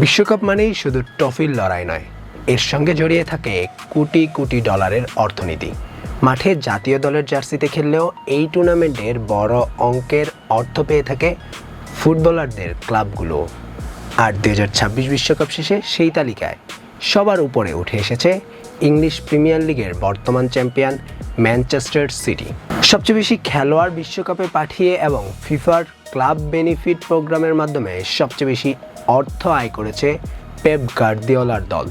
বিশ্বকাপ মানেই শুধু ট্রফির লড়াই নয়, এর সঙ্গে জড়িয়ে থাকে কোটি কোটি ডলারের অর্থনীতি। মাঠে জাতীয় দলের জার্সিতে খেললেও এই টুর্নামেন্টের বড় অঙ্কের অর্থ পেয়ে থাকে ফুটবলারদের ক্লাবগুলো। আর 2026 বিশ্বকাপ শেষে সেই তালিকায় সবার উপরে উঠে এসেছে ইংলিশ প্রিমিয়ার লিগের বর্তমান চ্যাম্পিয়ন ম্যানচেস্টার সিটি। সবচেয়ে বেশি খেলোয়াড় বিশ্বকাপে পাঠিয়ে এবং ফিফার ক্লাব বেনিফিট প্রোগ্রামের মাধ্যমে সবচেয়ে বেশি অর্থ আয় করেছে পেপ গার্দিওলার দল।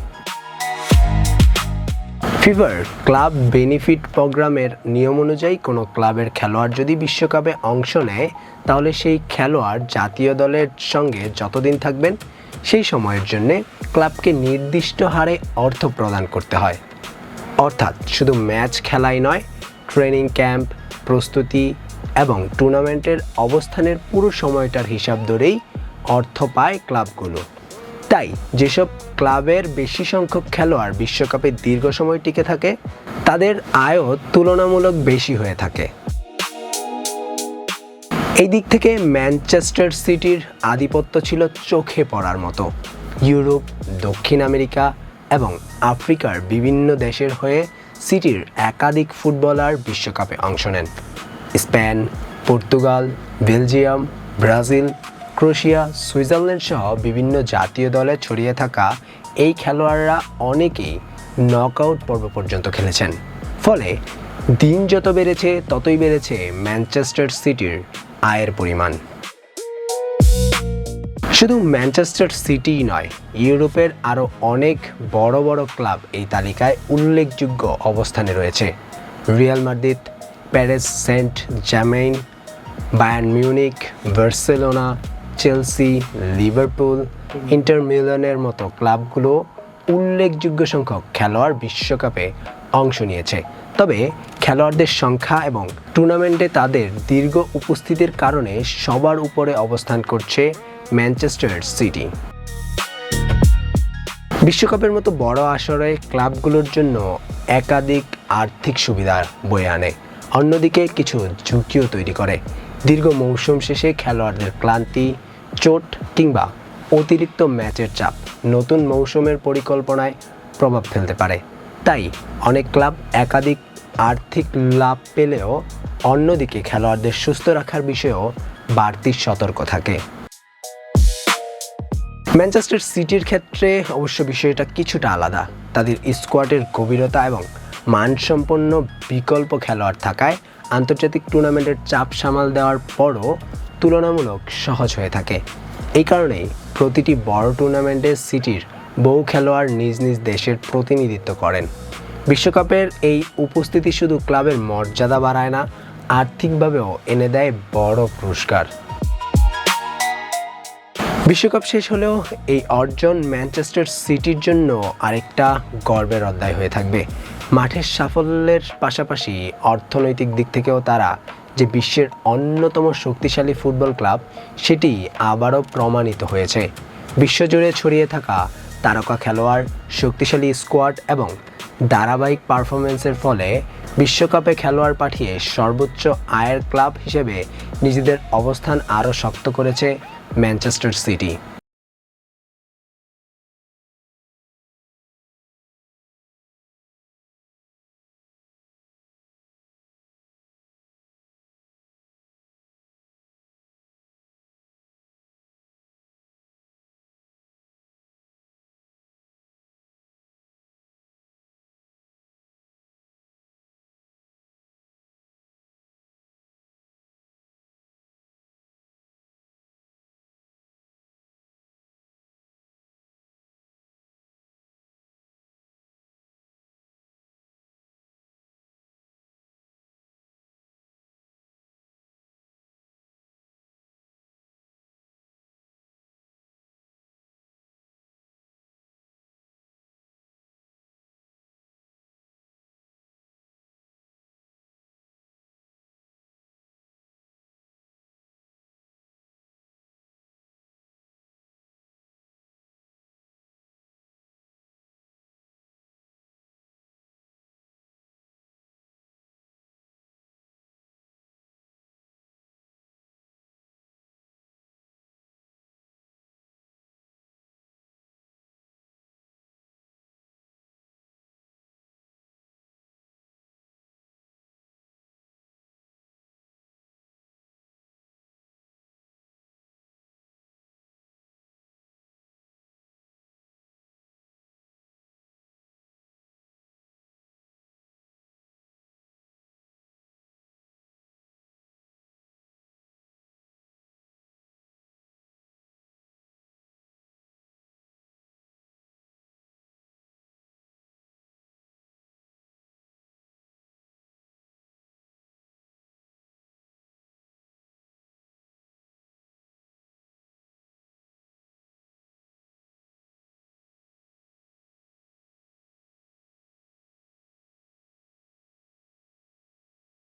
ফিফার ক্লাব বেনিফিট প্রোগ্রামের নিয়ম অনুযায়ী কোনো ক্লাবের খেলোয়াড় যদি বিশ্বকাপে অংশ নেয়, তাহলে সেই খেলোয়াড় জাতীয় দলের সঙ্গে যতদিন থাকবেন সেই সময়ের জন্যে ক্লাবকে নির্দিষ্ট হারে অর্থ প্রদান করতে হয়। অর্থাৎ শুধু ম্যাচ খেলাই নয়, ট্রেনিং ক্যাম্প, প্রস্তুতি এবং টুর্নামেন্টের অবস্থানের পুরো সময়টার হিসাব ধরেই অর্থ পায় ক্লাবগুলো। তাই যেসব ক্লাবের বেশি সংখ্যক খেলোয়াড় বিশ্বকাপে দীর্ঘ সময় টিকে থাকে, তাদের আয়ও তুলনামূলক বেশি হয়ে থাকে। এই দিক থেকে ম্যানচেস্টার সিটির আধিপত্য ছিল চোখে পড়ার মতো। ইউরোপ, দক্ষিণ আমেরিকা এবং আফ্রিকার বিভিন্ন দেশের হয়ে সিটির একাধিক ফুটবলার বিশ্বকাপে অংশ নেন। Spain, Portugal, Belgium, Brazil, Croatia, Switzerland সহ বিভিন্ন জাতীয় দলে ছড়িয়ে থাকা এই খেলোয়াড়রা অনেকেই নকআউট পর্ব পর্যন্ত খেলেছেন। ফলে দিন যত বেড়েছে ততই বেড়েছে ম্যানচেস্টার সিটির আয়ের পরিমাণ। শুধু ম্যানচেস্টার সিটিই নয়, ইউরোপের আরও অনেক বড় বড় ক্লাব এই তালিকায় উল্লেখযোগ্য অবস্থানে রয়েছে। Real Madrid, Paris Saint Germain, Bayern Munich, Barcelona, Chelsea, Liverpool, Inter মিলানের মতো ক্লাবগুলো উল্লেখযোগ্য সংখ্যক খেলোয়াড় বিশ্বকাপে অংশ নিয়েছে। তবে খেলোয়াড়দের সংখ্যা এবং টুর্নামেন্টে তাদের দীর্ঘ উপস্থিতির কারণে সবার উপরে অবস্থান করছে ম্যানচেস্টার সিটি। বিশ্বকাপের মতো বড় আসরে ক্লাবগুলোর জন্য একাধিক আর্থিক সুবিধা বয়ে আনে, অন্যদিকে কিছু ঝুঁকিও তৈরি করে। দীর্ঘ মৌসুম শেষে খেলোয়াড়দের ক্লান্তি, চোট কিংবা অতিরিক্ত ম্যাচের চাপ নতুন মৌসুমের পরিকল্পনায় প্রভাব ফেলতে পারে। তাই অনেক ক্লাব একাধিক আর্থিক লাভ পেলেও অন্যদিকে খেলোয়াড়দের সুস্থ রাখার বিষয়েও বাড়তি সতর্ক থাকে। ম্যানচেস্টার সিটির ক্ষেত্রে অবশ্য বিষয়টা কিছুটা আলাদা। তাদের স্কোয়াডের গভীরতা এবং মানসম্পন্ন বিকল্প খেলোয়াড় থাকায় আন্তর্জাতিক টুর্নামেন্টের চাপ সামাল দেওয়ার পরও তুলনামূলক সহজ হয়ে থাকে। এই কারণেই প্রতিটি বড় টুর্নামেন্টে সিটির বহু খেলোয়াড় নিজ নিজ দেশের প্রতিনিধিত্ব করেন। বিশ্বকাপের এই উপস্থিতি শুধু ক্লাবের মর্যাদা বাড়ায় না, আর্থিকভাবেও এনে দেয় বড় পুরস্কার। বিশ্বকাপ শেষ হলেও এই অর্জন ম্যানচেস্টার সিটির জন্য আরেকটা গর্বের অধ্যায় হয়ে থাকবে। মাঠের সাফল্যের পাশাপাশি অর্থনৈতিক দিক থেকেও তারা যে বিশ্বের অন্যতম শক্তিশালী ফুটবল ক্লাব, সেটি আবারও প্রমাণিত হয়েছে। বিশ্বজুড়ে ছড়িয়ে থাকা তারকা খেলোয়াড়, শক্তিশালী স্কোয়াড এবং ধারাবাহিক পারফরমেন্সের ফলে বিশ্বকাপে খেলোয়াড় পাঠিয়ে সর্বোচ্চ আয়ের ক্লাব হিসেবে নিজেদের অবস্থান আরও শক্ত করেছে ম্যানচেস্টার সিটি।